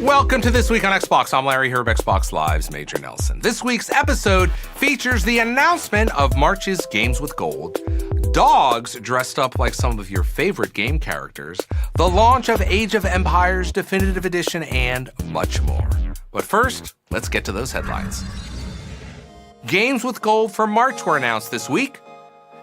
Welcome to This Week on Xbox. I'm Larry here of Xbox Live's Major Nelson. This week's episode features the announcement of March's Games with Gold, dogs dressed up like some of your favorite game characters, the launch of Age of Empires Definitive Edition, and much more. But first, let's get to those headlines. Games with Gold for March were announced this week.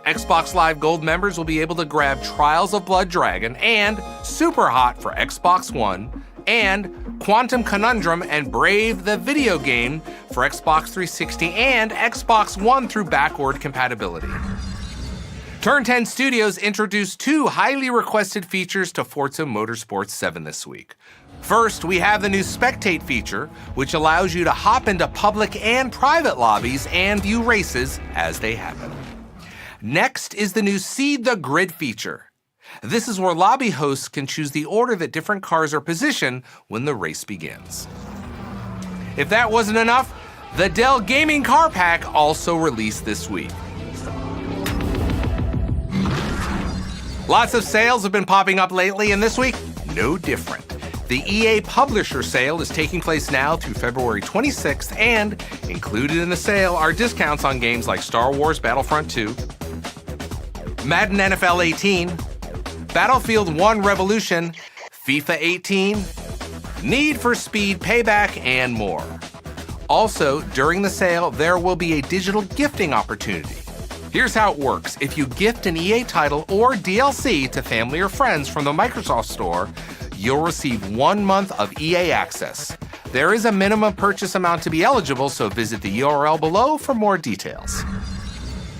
Xbox Live Gold members will be able to grab Trials of Blood Dragon and Super Hot for Xbox One, and Quantum Conundrum and Brave the video game for Xbox 360 and Xbox One through backward compatibility. Turn 10 Studios introduced two highly requested features to Forza Motorsport 7 this week. First, we have the new Spectate feature, which allows you to hop into public and private lobbies and view races as they happen. Next is the new Seed the Grid feature. This is where lobby hosts can choose the order that different cars are positioned when the race begins. If that wasn't enough, the Dell Gaming Car Pack also released this week. Lots of sales have been popping up lately, and this week, no different. The EA Publisher Sale is taking place now through February 26th, and included in the sale are discounts on games like Star Wars Battlefront 2, Madden NFL 18, Battlefield 1 Revolution, FIFA 18, Need for Speed Payback, and more. Also, during the sale, there will be a digital gifting opportunity. Here's how it works. If you gift an EA title or DLC to family or friends from the Microsoft Store, you'll receive 1 month of EA access. There is a minimum purchase amount to be eligible, so visit the URL below for more details.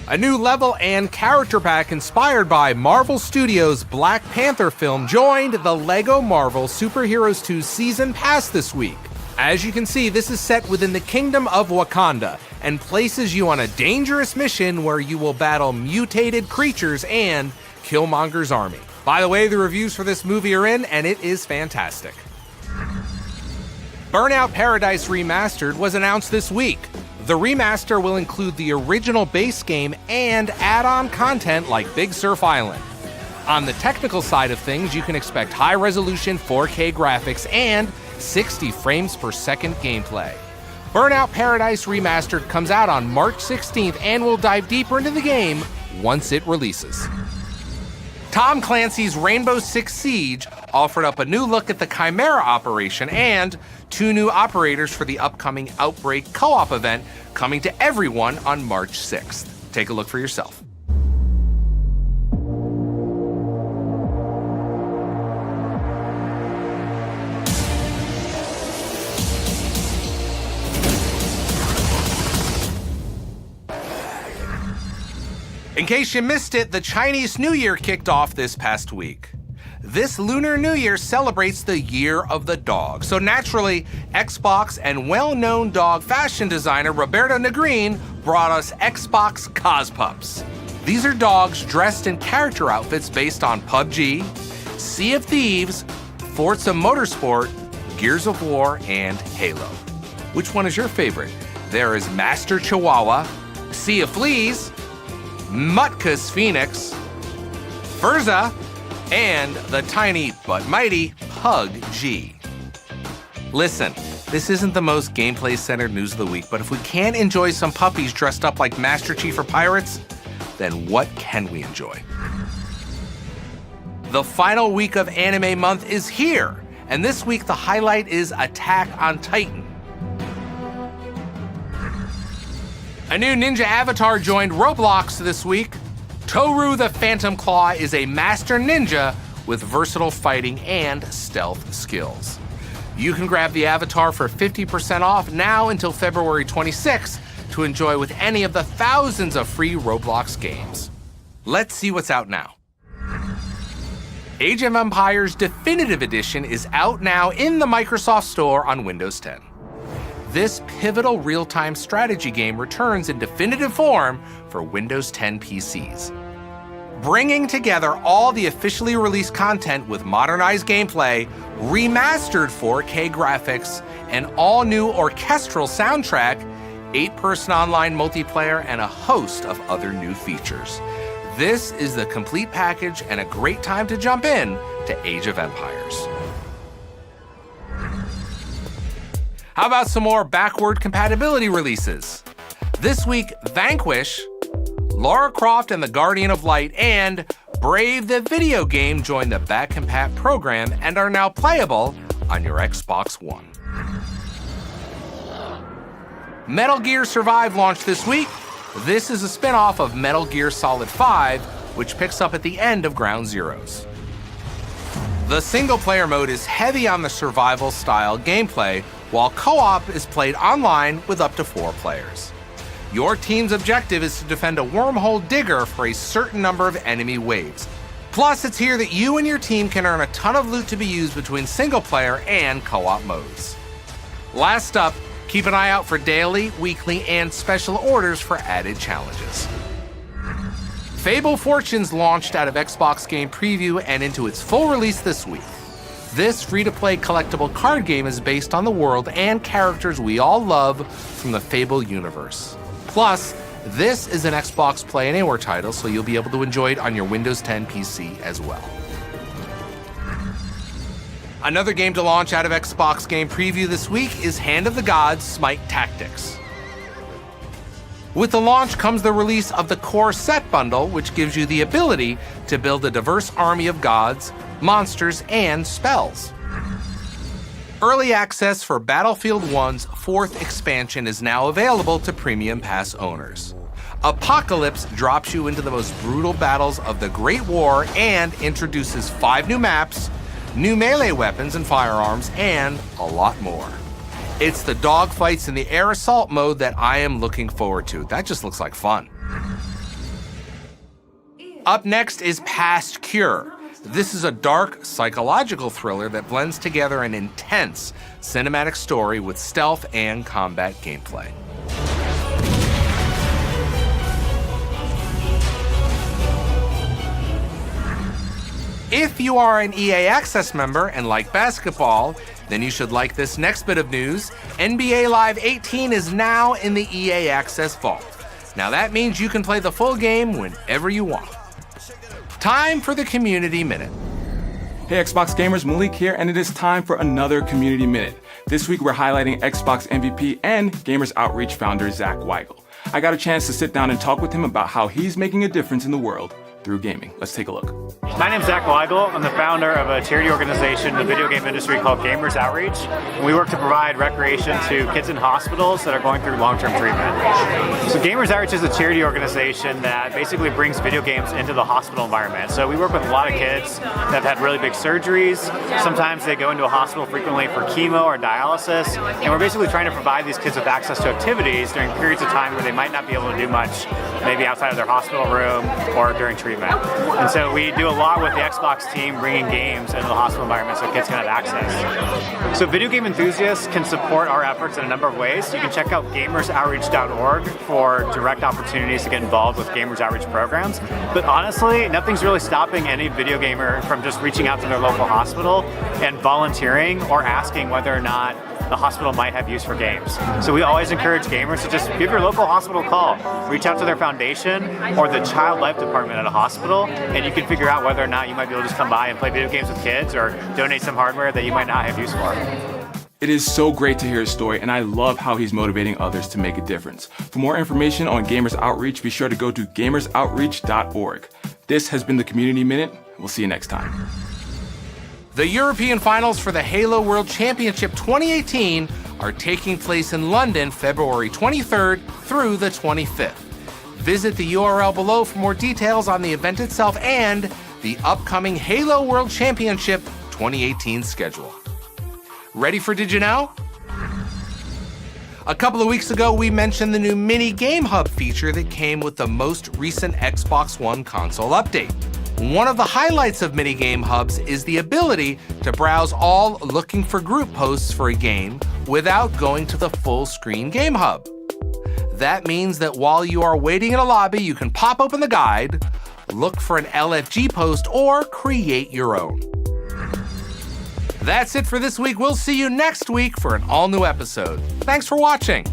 A new level and character pack inspired by Marvel Studios' Black Panther film joined the LEGO Marvel Super Heroes 2 Season Pass this week. As you can see, this is set within the Kingdom of Wakanda and places you on a dangerous mission where you will battle mutated creatures and Killmonger's army. By the way, the reviews for this movie are in, and it is fantastic. Burnout Paradise Remastered was announced this week. The remaster will include the original base game and add-on content like Big Surf Island. On the technical side of things, you can expect high-resolution 4K graphics and 60 frames per second gameplay. Burnout Paradise Remastered comes out on March 16th and will dive deeper into the game once it releases. Tom Clancy's Rainbow Six Siege offered up a new look at the Chimera operation and 2 new operators for the upcoming Outbreak co-op event coming to everyone on March 6th. Take a look for yourself. In case you missed it, the Chinese New Year kicked off this past week. This Lunar New Year celebrates the Year of the Dog, so naturally, Xbox and well-known dog fashion designer Roberto Negrin brought us Xbox Cospups. These are dogs dressed in character outfits based on PUBG, Sea of Thieves, Forza Motorsport, Gears of War, and Halo. Which one is your favorite? There is Master Chihuahua, Sea of Fleas, Mutkus Phoenix, Furza, and the tiny but mighty Pug G. Listen, this isn't the most gameplay-centered news of the week, but if we can't enjoy some puppies dressed up like Master Chief or pirates, then what can we enjoy? The final week of Anime Month is here, and this week the highlight is Attack on Titan. A new ninja avatar joined Roblox this week. Toru the Phantom Claw is a master ninja with versatile fighting and stealth skills. You can grab the avatar for 50% off now until February 26th to enjoy with any of the thousands of free Roblox games. Let's see what's out now. Age of Empires Definitive Edition is out now in the Microsoft Store on Windows 10. This pivotal real-time strategy game returns in definitive form for Windows 10 PCs. Bringing together all the officially released content with modernized gameplay, remastered 4K graphics, an all-new orchestral soundtrack, 8-person online multiplayer, and a host of other new features. This is the complete package and a great time to jump in to Age of Empires. How about some more backward compatibility releases? This week, Vanquish, Lara Croft and the Guardian of Light, and Brave the video game joined the Back-Compat program and are now playable on your Xbox One. Metal Gear Survive launched this week. This is a spin-off of Metal Gear Solid 5, which picks up at the end of Ground Zeroes. The single-player mode is heavy on the survival-style gameplay, while co-op is played online with up to 4 players. Your team's objective is to defend a wormhole digger for a certain number of enemy waves. Plus, it's here that you and your team can earn a ton of loot to be used between single-player and co-op modes. Last up, keep an eye out for daily, weekly, and special orders for added challenges. Fable Fortunes launched out of Xbox Game Preview and into its full release this week. This free-to-play collectible card game is based on the world and characters we all love from the Fable universe. Plus, this is an Xbox Play Anywhere title, so you'll be able to enjoy it on your Windows 10 PC as well. Another game to launch out of Xbox Game Preview this week is Hand of the Gods Smite Tactics. With the launch comes the release of the Core Set Bundle, which gives you the ability to build a diverse army of gods, monsters, and spells. Early access for Battlefield 1's 4th expansion is now available to Premium Pass owners. Apocalypse drops you into the most brutal battles of the Great War and introduces 5 new maps, new melee weapons and firearms, and a lot more. It's the dogfights in the air assault mode that I am looking forward to. That just looks like fun. Up next is Past Cure. This is a dark, psychological thriller that blends together an intense cinematic story with stealth and combat gameplay. If you are an EA Access member and like basketball, then you should like this next bit of news. NBA Live 18 is now in the EA Access Vault. Now that means you can play the full game whenever you want. Time for the Community Minute. Hey Xbox gamers, Malik here, and it is time for another Community Minute. This week we're highlighting Xbox MVP and Gamers Outreach founder Zach Weigel. I got a chance to sit down and talk with him about how he's making a difference in the world through gaming. Let's take a look. My name's Zach Weigel. I'm the founder of a charity organization in the video game industry called Gamers Outreach. We work to provide recreation to kids in hospitals that are going through long-term treatment. So Gamers Outreach is a charity organization that basically brings video games into the hospital environment. So we work with a lot of kids that have had really big surgeries. Sometimes they go into a hospital frequently for chemo or dialysis. And we're basically trying to provide these kids with access to activities during periods of time where they might not be able to do much, maybe outside of their hospital room or during treatment. And so we do a lot with the Xbox team bringing games into the hospital environment so kids can have access. So video game enthusiasts can support our efforts in a number of ways. You can check out gamersoutreach.org for direct opportunities to get involved with Gamers Outreach programs. But honestly, nothing's really stopping any video gamer from just reaching out to their local hospital and volunteering or asking whether or not the hospital might have use for games. So we always encourage gamers to just give your local hospital a call. Reach out to their foundation or the child life department at a hospital, and you can figure out whether or not you might be able to just come by and play video games with kids or donate some hardware that you might not have use for. It is so great to hear his story, and I love how he's motivating others to make a difference. For more information on Gamers Outreach, be sure to go to gamersoutreach.org. This has been the Community Minute. We'll see you next time. The European finals for the Halo World Championship 2018 are taking place in London February 23rd through the 25th. Visit the URL below for more details on the event itself and the upcoming Halo World Championship 2018 schedule. Ready for Did You Know? A couple of weeks ago, we mentioned the new Minigame Hub feature that came with the most recent Xbox One console update. One of the highlights of Minigame Hubs is the ability to browse all looking for group posts for a game without going to the full screen Game Hub. That means that while you are waiting in a lobby, you can pop open the guide, look for an LFG post, or create your own. That's it for this week. We'll see you next week for an all-new episode. Thanks for watching.